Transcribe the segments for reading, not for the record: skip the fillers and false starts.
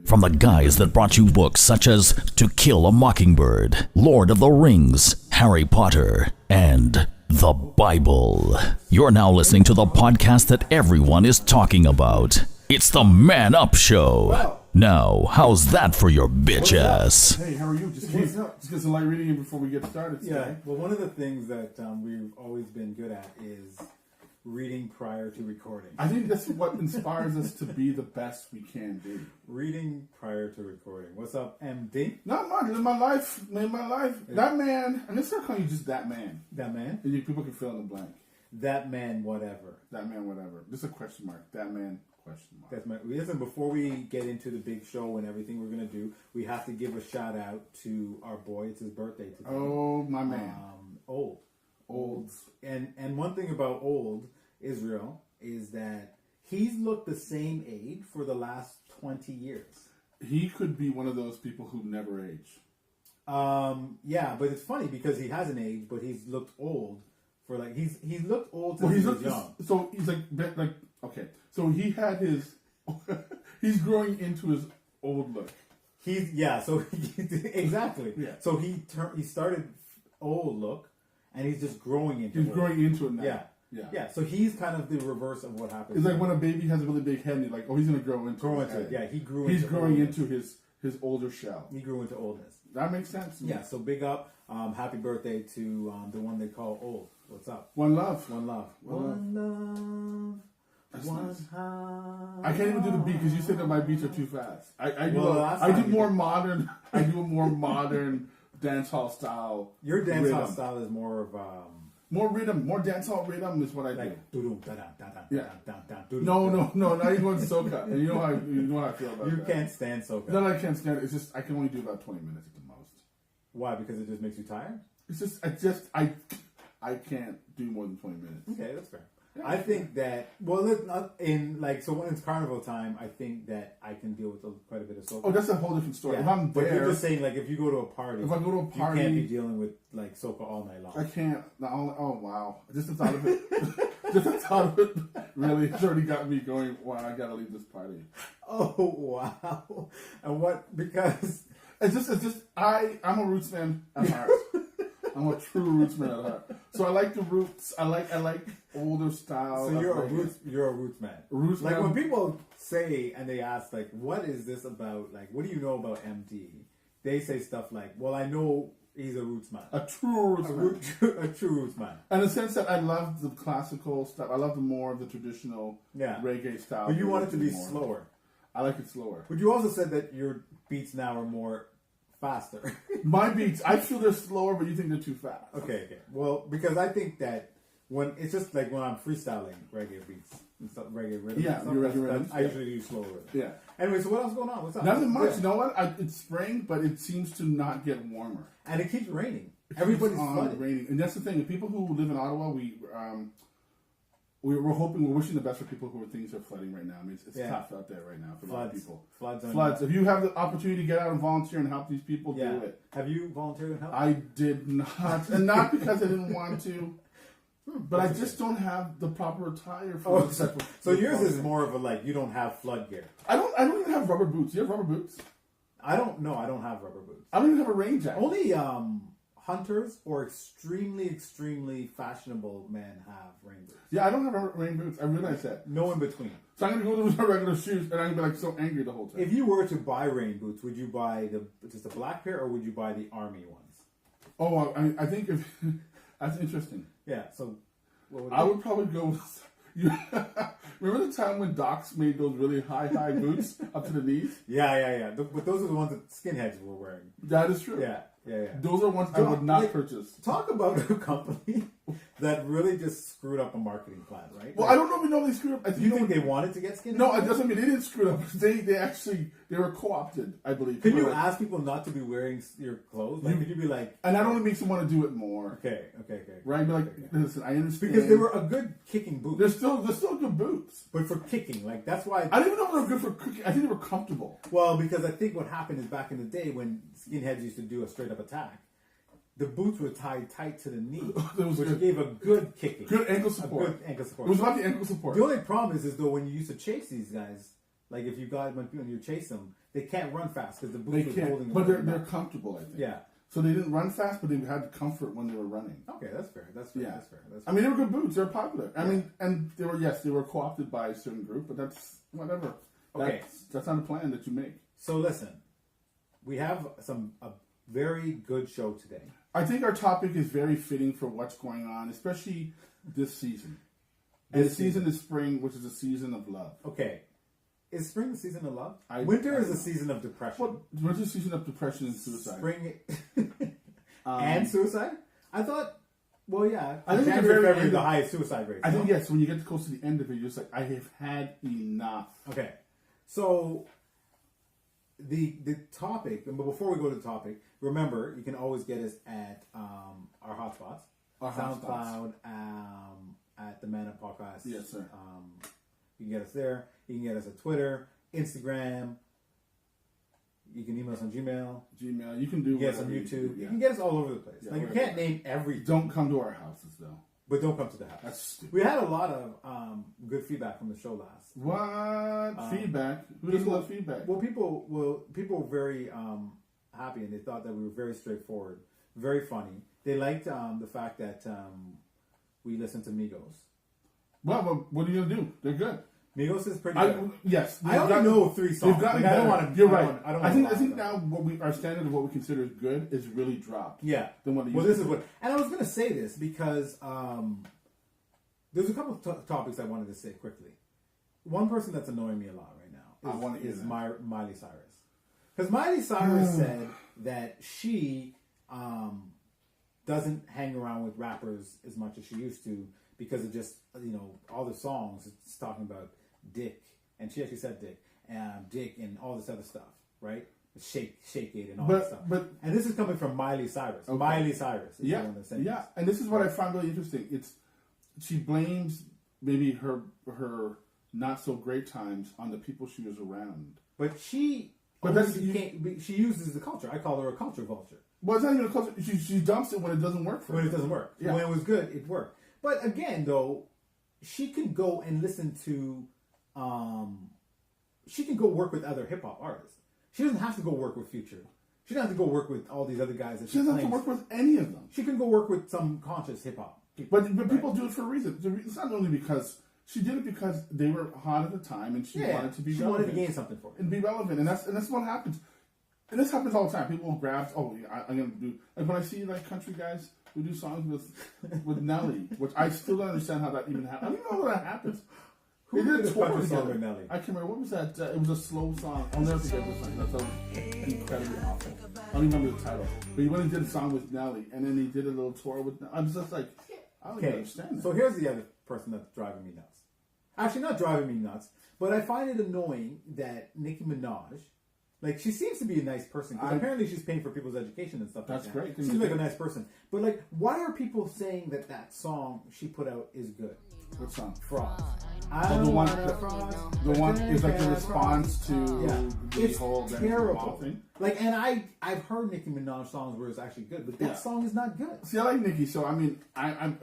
From the guys that brought you books such as To Kill a Mockingbird, Lord of the Rings, Harry Potter, and the Bible. You're now listening to the podcast that everyone is talking about. It's the Man Up Show. Now, how's that for your bitch ass? Hey, how are you? Just get some light reading in before we get started today. Yeah, well, one of the things that we've always been good at is reading prior to recording. I think that's what inspires us to be the best we can do. Reading prior to recording. What's up, MD? Not much. Live my life. Live my life. Yeah. That man. I'm going to start calling you just that man. That man? And people can fill in the blank. That man, whatever. That man, whatever. Just a question mark. That man, question mark. That's my. Listen, before we get into the big show and everything we're going to do, we have to give a shout out to our boy. It's his birthday today. Oh, my man. Old. And one thing about Old Israel is that he's looked the same age for the last 20 years. He could be one of those people who never age. Yeah, but it's funny because he hasn't aged, but he's looked old for like he's looked old since well, he was young. So he's like okay. So he had his he's growing into his old look. Exactly. Yeah. So he started old look, and he's just growing into. He's growing into it now. Yeah. Yeah, so he's kind of the reverse of what happens. It's like when a baby has a really big head and you're like, oh, he's going to grow into it. Yeah, he grew He's into growing oldness. into his older shell. He grew into oldness. That makes sense. Yeah, so big up. Happy birthday to the one they call Old. What's up? One love. One love. That's one nice. heart. I can't even do the beat because you said that my beats are too fast. I do more modern dance hall style. Your dance hall style is more of more rhythm, more dancehall rhythm is what I do. Yeah. No, now you're going soca, and you know how I feel about that. You can't stand soca. No, I can't stand it. It's just I can only do about 20 minutes at the most. Why? Because it just makes you tired? It's just I can't do more than 20 minutes. Okay, that's fair. I think that so when it's carnival time, I think that I can deal with quite a bit of soca. Oh, that's a whole different story. Yeah. If I'm there, but you're just saying if you go to a party, you can't be dealing with soca all night long. I can't. Oh wow! Just the thought of it, really, it's already got me going. Wow, I gotta leave this party. Oh wow! And what? Because it's just I'm a roots man at heart. I'm a true roots man at heart. So I like the roots. I like older style. So you're a roots man. Roots man. When people say and they ask what is this about? What do you know about MD? They say stuff like, well, I know he's a roots man. A true roots man. A true roots man. And in the sense that I love the classical stuff. I love the more of the traditional reggae style. But you want it to be slower. I like it slower. But you also said that your beats now are more faster. My beats, I feel they're slower, but you think they're too fast. Okay. Well, because I think that when it's just when I'm freestyling reggae beats, reggae rhythm. Yeah, your reggae rhythm. I usually do slower rhythm. Yeah. Anyway, so what else going on? What's up? Nothing much. You know what? It's spring, but it seems to not get warmer. And it keeps raining. Everybody's flooded. Raining, and that's the thing. The people who live in Ottawa, we're hoping, we're wishing the best for people who things are flooding right now. I mean, it's tough out there right now for a lot of people. Floods. If you have the opportunity to get out and volunteer and help these people, do it. Have you volunteered and helped? I did not, and not because I didn't want to, but I just don't have the proper attire for it. So yours is more of you don't have flood gear. I don't even have rubber boots. You have rubber boots? I don't have rubber boots. I don't even have a rain jacket. Only hunters or extremely fashionable men have rain boots. Yeah, I don't have rain boots. I realize that. No in between. So I'm going to go with my regular shoes, and I'm going to be so angry the whole time. If you were to buy rain boots, would you buy just the black pair, or would you buy the army ones? Oh, I think that's interesting. Yeah. So I would probably go with. Remember the time when Docs made those really high boots up to the knees? Yeah. But those are the ones that skinheads were wearing. That is true. Yeah. Those are ones I would not purchase. Talk about a company that really just screwed up a marketing plan, right? Well, I don't know if we know they screwed up. Do you think they wanted to get skinheads? No, it doesn't mean they didn't screw it up. They were co-opted, I believe. Can you ask people not to be wearing your clothes? Could you be like... And that only makes them want to do it more. Okay. Right? Be like, listen, I understand. Because they were a good kicking boot. They're still good boots. But for kicking, that's why... I don't even know if they were good for cooking. I think they were comfortable. Well, because I think what happened is back in the day when skinheads used to do a straight up attack, the boots were tied tight to the knee, which gave a good kicking. Good ankle support. A good ankle support. It was about the ankle support. The only problem is though when you used to chase these guys, Like if you got when you chase them, they can't run fast because the boots are holding them. But they're comfortable, I think. Yeah. So they didn't run fast, but they had comfort when they were running. Okay, that's fair. That's fair. Yeah. That's fair. I mean, they were good boots. They were popular. I mean, and they were co-opted by a certain group, but that's whatever. Okay. That's not a plan that you make. So listen, we have a very good show today. I think our topic is very fitting for what's going on, especially this season. And the season is spring, which is a season of love. Okay. Is spring the season of love? Winter is a season of depression. Well, winter is a season of depression and suicide. Spring and suicide? I thought, well, yeah. I think January, February, the highest suicide rate. I think, yes, when you get close to the end of it, you're just like, I have had enough. Okay. So, the topic, but before we go to the topic, remember, you can always get us at our hotspots. SoundCloud, at the Man Up Podcast. Yes, sir. You can get us there. You can get us at Twitter, Instagram. You can email us on Gmail. You can do. Get us on YouTube. You can get us all over the place. Yeah, like you can't name everything. Don't come to our houses though. But don't come to the house. That's stupid. We had a lot of good feedback from the show last. What feedback? Who doesn't love feedback? Well, people were very happy, and they thought that we were very straightforward, very funny. They liked the fact that we listened to Migos. Well, what are you gonna do? They're good. Migos is pretty good. Yes, I only know 3 songs. Like, I don't want to. You're right. I think now our standard of what we consider as good is really dropped. Yeah. Than what this is what. And I was going to say this because there's a couple of topics I wanted to say quickly. One person that's annoying me a lot right now is Miley Cyrus, because Miley Cyrus said that she doesn't hang around with rappers as much as she used to because of just all the songs it's talking about dick, and she actually said dick and all this other stuff, right? Shake it and all that stuff. And this is coming from Miley Cyrus. Okay. Miley Cyrus is the one that's saying this. And this is what I found really interesting. She blames maybe her not so great times on the people she was around. But she uses the culture. I call her a culture vulture. Well, it's not even a culture. She dumps it when it doesn't work for her. When it doesn't work. Yeah. When it was good, it worked. But again, though, she can go and listen to, she can go work with other hip hop artists. She doesn't have to go work with Future. She doesn't have to go work with all these other guys that she doesn't have to work with any of them. She can go work with some conscious hip hop people. But people do it for a reason. It's not only because she did it because they were hot at the time and she wanted to be relevant. She wanted to gain something for it. And be relevant. And that's what happens. And this happens all the time. People grab, I'm going to do, like when I see like country guys who do songs with Nelly, which I still don't understand how that even happens. I don't even know how that happens. Who did a country song with Nelly? I can't remember. What was that? It was a slow song. I'll never forget this song. That sounds incredibly awful. I don't remember the title. But he went and did a song with Nelly, and then he did a little tour with Nelly. I was just like, I don't even understand that. So here's the other person that's driving me nuts. Actually, not driving me nuts, but I find it annoying that Nicki Minaj, like, she seems to be a nice person. Because apparently she's paying for people's education and stuff like that. That's great. She seems like a nice person. But, like, why are people saying that song she put out is good? What song? Frost. The one is like the response to the whole terrible thing. Like, and I've heard Nicki Minaj songs where it's actually good, but that song is not good. See, I like Nicki, so I mean, I'm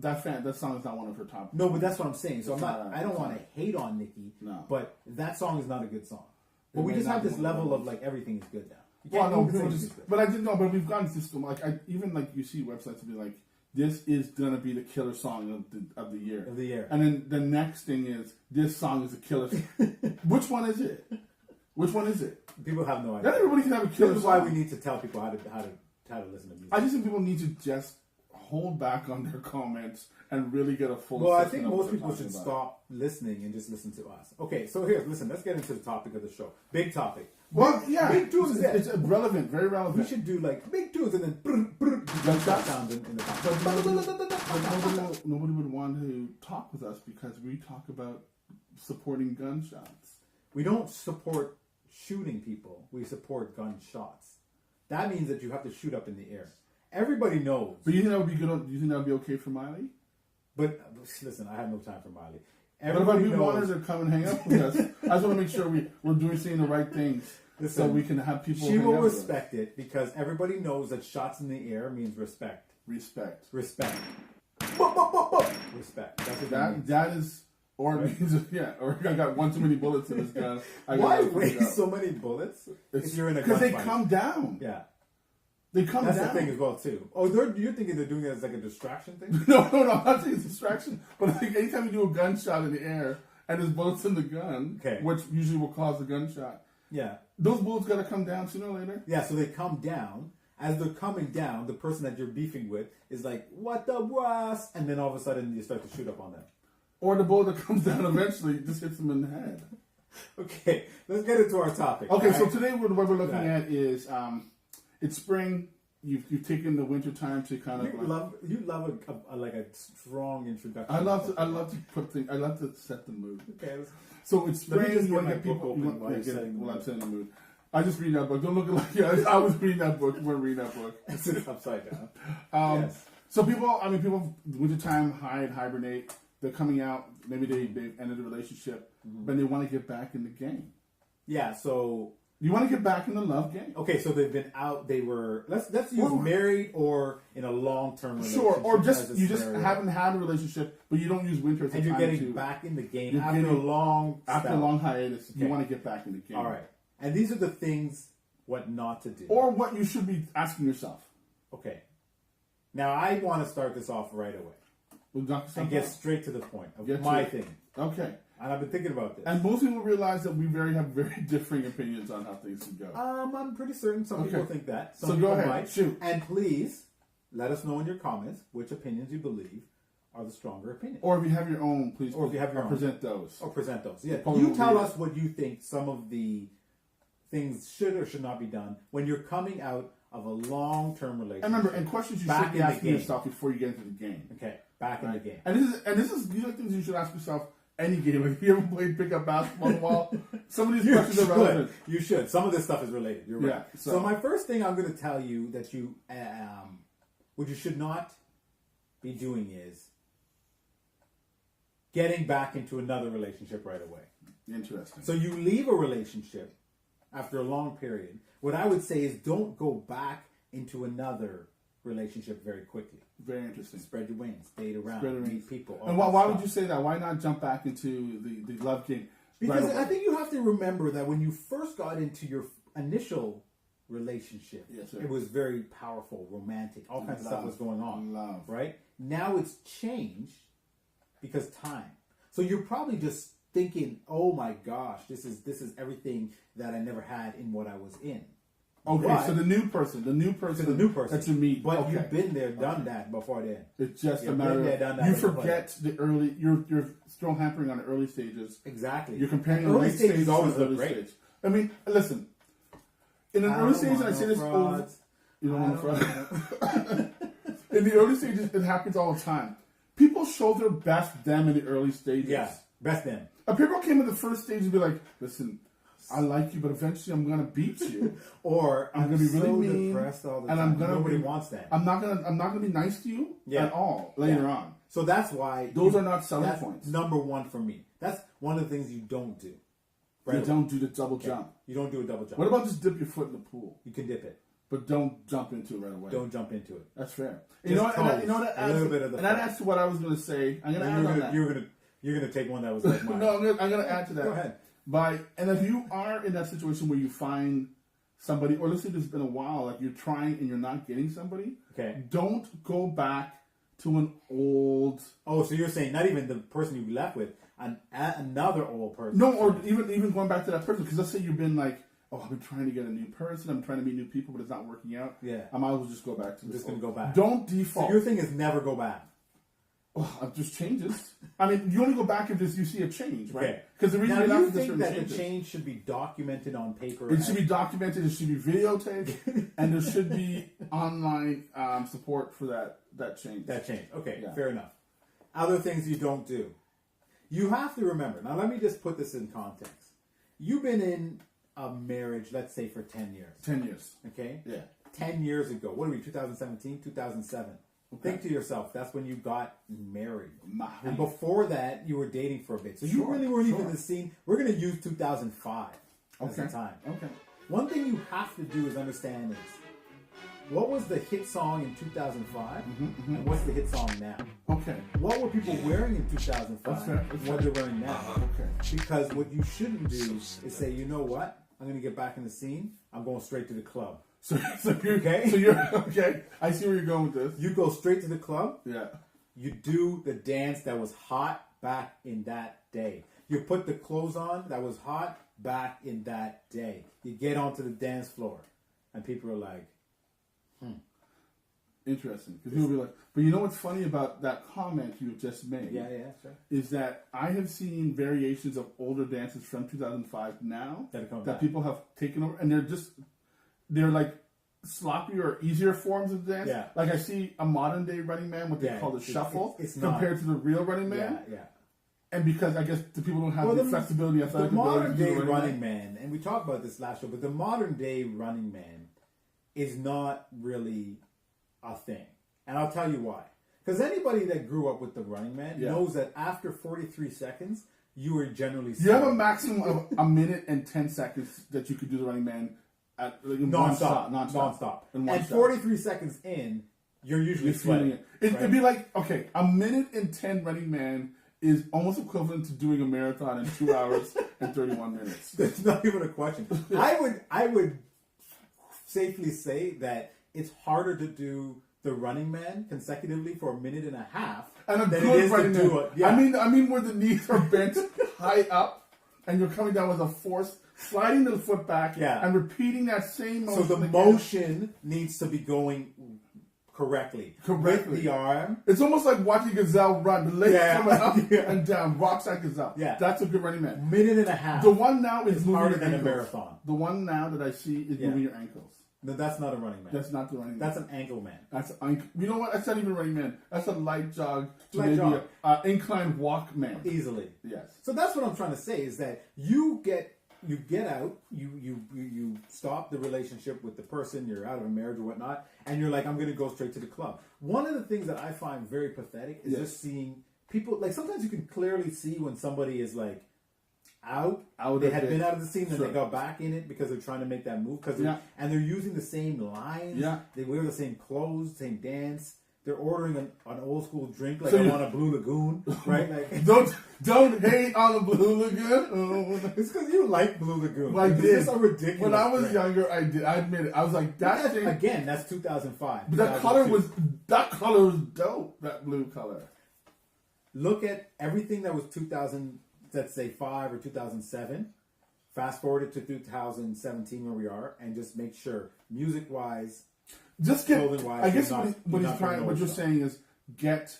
that fan. That song is not one of her top. No, but that's what I'm saying. So I don't want to hate on Nicki, but that song is not a good song. But we just have this level of like everything is good now. Well, no, but I didn't know. But we've gotten this like even like you see websites to be like, this is gonna be the killer song of the year. Of the year. And then the next thing is this song is a killer. Which one is it? Which one is it? People have no idea. Not everybody can have a killer song. This is why we need to tell people how to listen to music. I just think people need to just hold back on their comments and really get a full. Well, I think most people should stop listening and just listen to us. Okay, so listen. Let's get into the topic of the show. Big topic. Well, yeah, big tunes. It's relevant, very relevant. We should do like big tunes and then sounds in the background. Nobody would want to talk with us because we talk about supporting gunshots. We don't support shooting people. We support gunshots. That means that you have to shoot up in the air. Everybody knows. But you think that would be good? Do you think that would be okay for Miley? But listen, I have no time for Miley. Everybody but if we want her to come and hang up with us, I just want to make sure we're saying the right things. Listen, so we can have people. She will respect it because everybody knows that shots in the air means respect. Respect. Respect. Respect. That's what that is Or it means, or I got one too many bullets in this gun. Why waste so many bullets if you're in a gunfight? Because they come down. Yeah. They come down. That's the thing as well, too. Oh, you're thinking they're doing it as like a distraction thing? No, I'm not saying it's a distraction. But like anytime you do a gunshot in the air and there's bullets in the gun, which usually will cause a gunshot, those bullets got to come down sooner or later. Yeah, so they come down. As they're coming down, the person that you're beefing with is like, what the brass? And then all of a sudden you start to shoot up on them. Or the bullet that comes down eventually just hits them in the head. Okay, let's get into our topic. Okay, so today what we're looking at is it's spring. You've taken the winter time to kind of you love a strong introduction. I love to put things. I love to set the mood. Okay, so it's spring. You want to get people. I'm setting the mood. I just read that book. Don't look like I was reading that book. We're reading that book. It's upside down. Yes. So people, wintertime hibernate. They're coming out. Maybe they've ended a relationship, but they want to get back in the game. Yeah. So you want to get back in the love game. Okay. So they've been out. They were let's use married or in a long-term relationship. Sure. Or you just haven't had a relationship, but you don't use winter as a time to. And you're getting back in the game after a long hiatus. Okay. You want to get back in the game. All right. And these are the things what not to do. Or what you should be asking yourself. Okay. Now, I want to start this off right away. And get straight to the point of my thing. Okay. And I've been thinking about this. And most people realize that we have very differing opinions on how things can go. I'm pretty certain some people think that. Some so people go ahead. Might. Shoot. And please, let us know in your comments which opinions you believe are the stronger opinions. Or if you have your own, please. Or if you have your own. Present those. Or present those. Yeah. You tell us what you think some of the things should or should not be done when you're coming out of a long-term relationship. And remember, and questions you should be asking yourself before you get into the game. Okay, back in the game. And these are things you should ask yourself any game. Like if you ever played pickup basketball in a while, some of these questions are relevant. You should. Some of this stuff is related. You're right. Yeah, so my first thing I'm going to tell you that what you should not be doing is getting back into another relationship right away. Interesting. So you leave a relationship after a long period. What I would say is don't go back into another relationship very quickly. Very interesting. Spread your wings, date around, meet people. And why would you say that? Why not jump back into the love game? Because I think you have to remember that when you first got into your initial relationship, it was very powerful, romantic, all kinds of stuff was going on. Love. Right? Now it's changed because time. So you're probably just thinking, oh my gosh, this is everything that I never had in what I was in. Okay, but, so the new person that you meet, but you've been there, done that before then. It's just a matter of you forget the early. You're still hampering on the early stages. Exactly. You're comparing the late stage always the early stage. I mean, listen. In an early stage, and I say this over. You don't want to fraud. In the early stages, it happens all the time. People show their best them in the early stages. Yeah, best them. People came in the first stage and be like, listen, I like you, but eventually I'm going to beat you. Or I'm going to be really mean. Depressed all the and time. I'm gonna Nobody wants that. I'm not going to be nice to you at all later on. So that's why. Those are not selling points. Number one for me. That's one of the things you don't do. Right? You don't do the double jump. You don't do a double jump. What about just dip your foot in the pool? You can dip it. But don't jump into it right away. Don't jump into it. That's fair. You know what? That adds to what I was going to say. I'm going to add on that. You're going to take one that was like mine. No, I'm going to add to that. Go ahead. And if you are in that situation where you find somebody, or let's say it's been a while, like you're trying and you're not getting somebody, don't go back to an old. Oh, so you're saying not even the person you left with, another old person? No, or even going back to that person, because let's say you've been like, oh, I've been trying to get a new person, I'm trying to meet new people, but it's not working out. Yeah, I might as well just go back to. I'm just going to go back. Don't default. So your thing is never go back. Oh, it just changes. I mean, you only go back if you see a change, right? Because the reason you think that the change should be documented on paper. It should be documented. It should be videotaped, and there should be online support for that change. That change. Okay, fair enough. Other things you don't do. You have to remember. Now, let me just put this in context. You've been in a marriage, let's say, for 10 years. 10 years. Okay? Yeah. 10 years ago. What are we, 2017, 2007? Okay. Think to yourself, that's when you got married. And before that, you were dating for a bit. So you really weren't even in the scene. We're going to use 2005 as the time. Okay. One thing you have to do is understand is what was the hit song in 2005, and what's the hit song now? Okay. What were people wearing in 2005? That's fair. and what they're wearing now? Okay. Because what you shouldn't do is say, you know what? I'm going to get back in the scene. I'm going straight to the club. So you're Okay? So you're okay. I see where you're going with this. You go straight to the club. Yeah. You do the dance that was hot back in that day. You put the clothes on that was hot back in that day. You get onto the dance floor, and people are like, Interesting. Because people be like, but you know what's funny about that comment you just made? yeah, sure. Is that I have seen variations of older dances from 2005 now That are coming that back. people have taken over, and they're like sloppier or easier forms of dance. Yeah. Like I see a modern day Running Man, what they Yeah, call the it's- shuffle, it's not. compared to the real Running Man. Yeah. And because I guess the people don't have the flexibility, The athletic ability modern to do day the running man, and we talked about this last show, but the modern day running man is not really a thing. And I'll tell you why. Because anybody that grew up with the running man knows that after 43 seconds, you are generally You have a maximum of a minute and 10 seconds that you could do the Running Man at in non-stop. In one And shot. 43 seconds in, you're usually You're feeling sweating. it. right? It'd be like, okay, a minute and 10 Running Man is almost equivalent to doing a marathon in 2 hours and 31 minutes. There's not even a question. I would safely say that it's harder to do the Running Man consecutively for a minute and a half And a than it good is Running to Man. do it. Yeah. I mean where the knees are bent high up and you're coming down with a force, sliding the foot back and repeating that same motion. So the again. motion needs to be going correctly. With the arm. It's almost like watching a gazelle run. The legs coming up and down. Rocks like gazelle. Yeah. That's a good Running Man. Minute and a half. The one now is moving harder your than a ankles. marathon. The one now that I see is moving your ankles. No, that's not a Running Man. That's not the Running Man. That's an ankle man. You know what? That's not even a Running Man. That's a light jog to Light maybe jog. an incline walk man. Easily. Yes. So that's what I'm trying to say is that you get out, you stop the relationship with the person, you're out of a marriage or whatnot, and you're like, I'm going to go straight to the club. One of the things that I find very pathetic is just seeing people, like sometimes you can clearly see when somebody is like out they had been out of the scene and they got back in it because they're trying to make that move and they're using the same lines, they wear the same clothes, same dance. They're ordering an old school drink like I want a Blue Lagoon, right? Like, don't hate on the Blue Lagoon. It's because you like Blue Lagoon. Well, I it's did. just a ridiculous. When I was drink. younger, I did. I admit it. I was like, that's 2005. But that color was dope. That blue color. Look at everything that was 2000. Let's say 5 or 2007. Fast forward it to 2017 where we are, and just make sure music wise. Just get. I guess what you're saying is get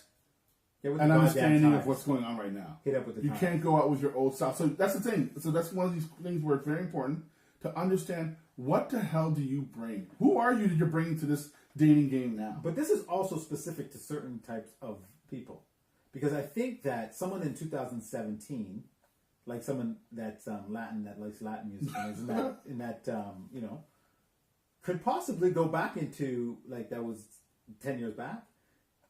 an understanding of what's going on right now. Hit up with the You can't go out with your old style. So that's the thing. So that's one of these things where it's very important to understand what the hell do you bring? Who are you that you're bringing to this dating game now? But this is also specific to certain types of people, because I think that someone in 2017, like someone that's Latin that likes Latin music, and is in that you know, could possibly go back into like that was 10 years back.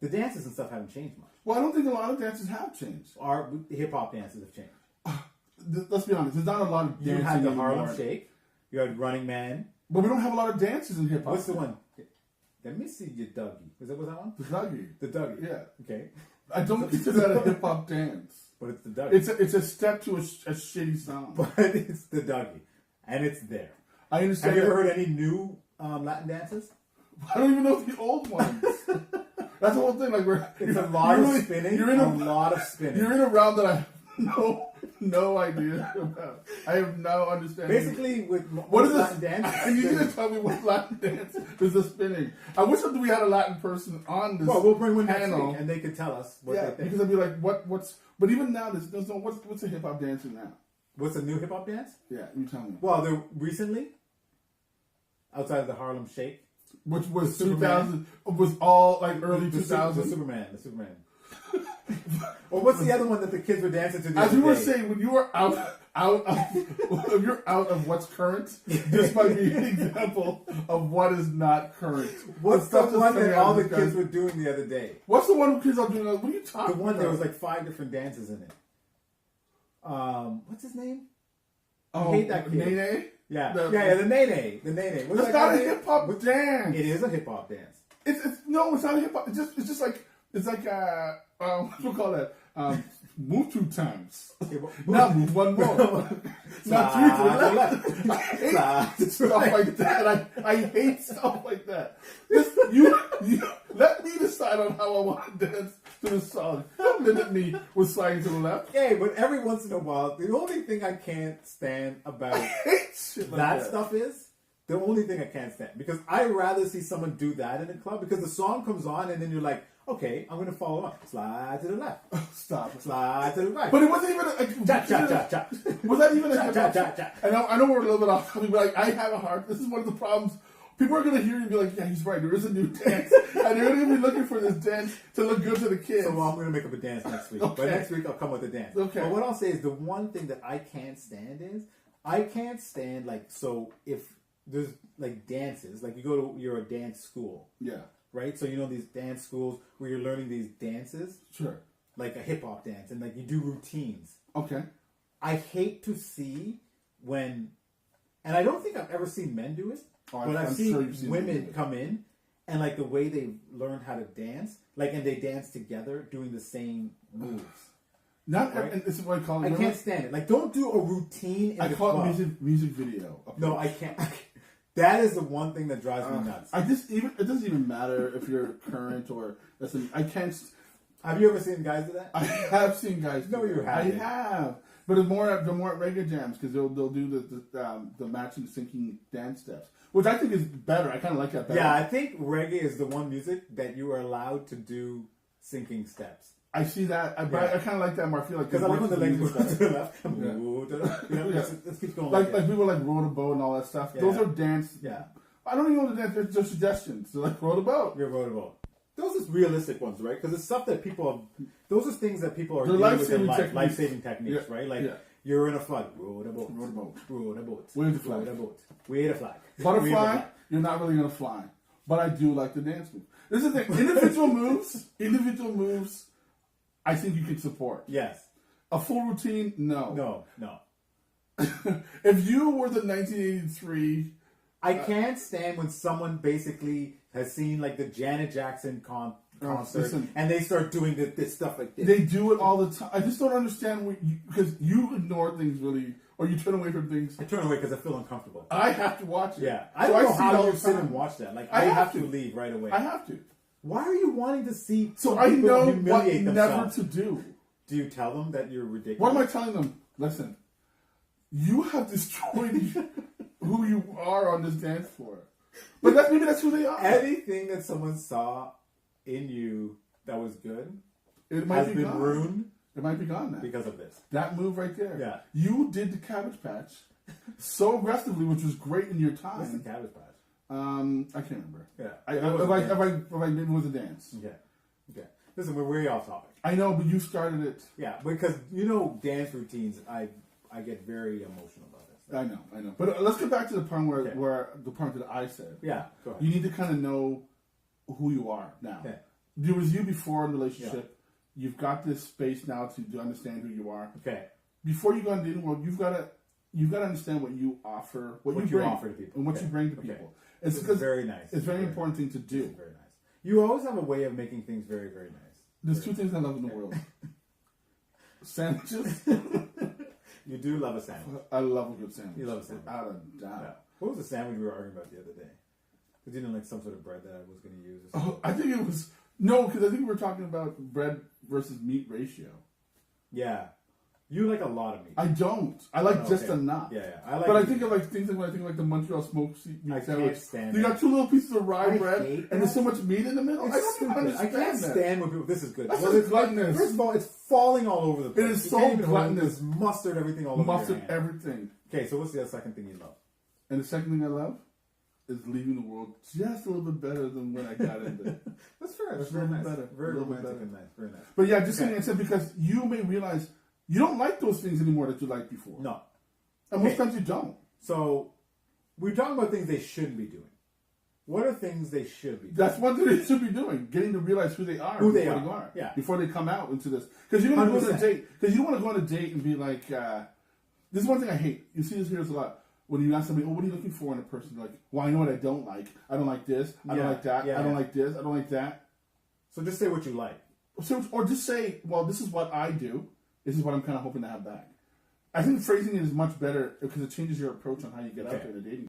The dances and stuff haven't changed much. Well, I don't think a lot of dances have changed. Our hip hop dances have changed. Let's be honest. There's not a lot of dancing. You had the anymore. Harlem Shake. You had Running Man. But we don't have a lot of dances in hip hop. What's the one? Let me see your Dougie. Was that one? The Dougie. The Dougie. Yeah. Okay. I don't consider that a hip hop dance. But it's the Dougie. It's a step to a shitty song. But it's the Dougie, and it's there. I understand. Have you ever heard any new Latin dances? I don't even know the old ones. That's the whole thing. Like it's a lot of spinning. You're in a lot of spinning. You're in a round that I have no idea about. I have no understanding. Basically, with what is Latin this? dance? And you need to tell me what Latin dance is the spinning. I wish that we had a Latin person on this. Well, we'll bring one next panel, week, and they could tell us what they think. Because I'd be like, what's? But even now, there's no what's a hip hop dancer now? What's a new hip hop dance? Yeah, you tell me. Well, there recently, outside of the Harlem Shake, which was 2000, was all like early 2000s. The Superman. Well, what's the other one that the kids were dancing to? As you were saying, when you were out if you're out of what's current, this might be an example of what is not current. What's the one that all the kids were doing the other day? What's the one who kids are doing? What are you talking about? The one there was like 5 different dances in it. What's his name? Oh, I hate that kid. Nene? Yeah, the nene. What's That's that not a guy name? hip hop dance. It is a hip hop dance. No, it's not a hip hop. It's just like what do we call that? Move 2 times. Now move 1 more. Not 3 to the left. I hate stuff like that. I hate stuff like that. You let me decide on how I want to dance to the song. Don't limit me with sliding to the left. Okay, but every once in a while, the only thing I can't stand about I hate shit like that stuff is the only thing I can't stand, because I'd rather see someone do that in a club, because the song comes on and then you're like, okay, I'm gonna follow on. Slide to the left. Stop. Slide to the right. But it wasn't even a Was that even a hip hop? I know we're a little bit off topic, but I have a heart. This is one of the problems. People are gonna hear you and be like, yeah, he's right. There is a new dance, and they're gonna be looking for this dance to look good to the kids. So I'm gonna make up a dance next week. Okay. But next week I'll come with a dance. Okay. But what I'll say is the one thing that I can't stand so if there's like dances, like you're a dance school. Yeah. Right? So you know these dance schools where you're learning these dances? Sure. Like a hip hop dance, and like you do routines. Okay. I hate to see when, and I don't think I've ever seen men do it, but I've seen women come in and like the way they learn how to dance, like, and they dance together doing the same moves. Not right? and this is what I call it. I can't stand it. Like, don't do a routine. I call it music video. No, I can't. That is the one thing that drives me nuts. It doesn't even matter if you're current or listen. I can't. Have you ever seen guys do that? I have seen guys. No, you haven't. I have, but it's more at reggae jams because they'll do the matching syncing dance steps, which I think is better. I kind of like that better. Yeah, I think reggae is the one music that you are allowed to do syncing steps. I see that, but I kind of like that more. I feel like because I like when the legs go to the left. Let's keep going. Like people like row the boat and all that stuff. Yeah. Those are dance. Yeah. I don't even know the dance. They're suggestions. They're like row the boat. Yeah, row the boat. Those are realistic ones, right? Because it's stuff that people. Those are things that people are dealing with in life-saving techniques, right? Like you're in a flood. Row the boat. Row the boat. Row the boat. Wave the flag. Row the boat. Wave the flag. Butterfly. You're not really gonna fly, but I do like the dance move. This is the thing. Individual moves. I think you can support. Yes. A full routine, no. No. If you were the 1983... I can't stand when someone basically has seen like the Janet Jackson concert and they start doing this stuff like this. They do it all the time. I just don't understand because you ignore things really, or you turn away from things. I turn away because I feel uncomfortable. I have to watch it. Yeah. I don't know how you sit and watch that. Like, I have to leave right away. I have to. Why are you wanting to see so I know what themselves? Never to do. Do you tell them that you're ridiculous? What am I telling them? Listen, you have destroyed who you are on this dance floor. But maybe that's who they are. Anything that someone saw in you that was good has been ruined. It might be gone now. Because of this. That move right there. Yeah. You did the Cabbage Patch so aggressively, which was great in your time. What's the Cabbage Patch? I can't remember. Yeah. If I maybe it was a dance. Okay. Listen, we're way off topic. I know, but you started it. Yeah, because dance routines, I get very emotional about it. I know. But let's get back to the part where the part that I said. Yeah, go ahead. You need to kind of know who you are now. Okay. There was you before in the relationship. Yeah. You've got this space now to understand who you are. Okay. Before you go into the world, you've got to understand what you offer, what you bring, offer to people, and what you bring to people. It's very nice. It's a very important thing to do. It's very nice. You always have a way of making things very, very nice. There's two things I love in the world: sandwiches. You do love a sandwich. I love a good sandwich. You love a sandwich. Without a doubt. Yeah. What was the sandwich we were arguing about the other day? Because you didn't like some sort of bread that I was going to use. Or I think it was because I think we were talking about bread versus meat ratio. Yeah. You like a lot of meat. I don't. I like just enough. Yeah. I think of like things like the Montreal smoked meat sandwich. You got two little pieces of rye bread and there's so much meat in the middle. I don't understand. I can't stand when people. This is good. It's gluttonous. First of all, it's falling all over the place. It is so gluttonous. Mustard everything all over. Mustard everything. Okay, so what's the second thing you love? And the second thing I love is leaving the world just a little bit better than when I got into it. That's fair. That's very nice. Very romantic and nice. Very nice. But yeah, just saying I said because you may realize you don't like those things anymore that you liked before. No. And most times you don't. So, we're talking about things they shouldn't be doing. What are things they should be doing? That's one thing they should be doing. Getting to realize who they are. Yeah. Before they come out into this. Because you don't want to go on a date. Because you don't want to go on a date and be like, this is one thing I hate. You see this here a lot. when you ask somebody, "Oh, what are you looking for in a person?" They're like, "Well, I know what I don't like. I don't like this. I don't like that. I don't like this. I don't like that." So just say what you like. So, or just say, "Well, this is what I do. This is what I'm kind of hoping to have back." I think phrasing it is much better because it changes your approach on how you get out there in a dating.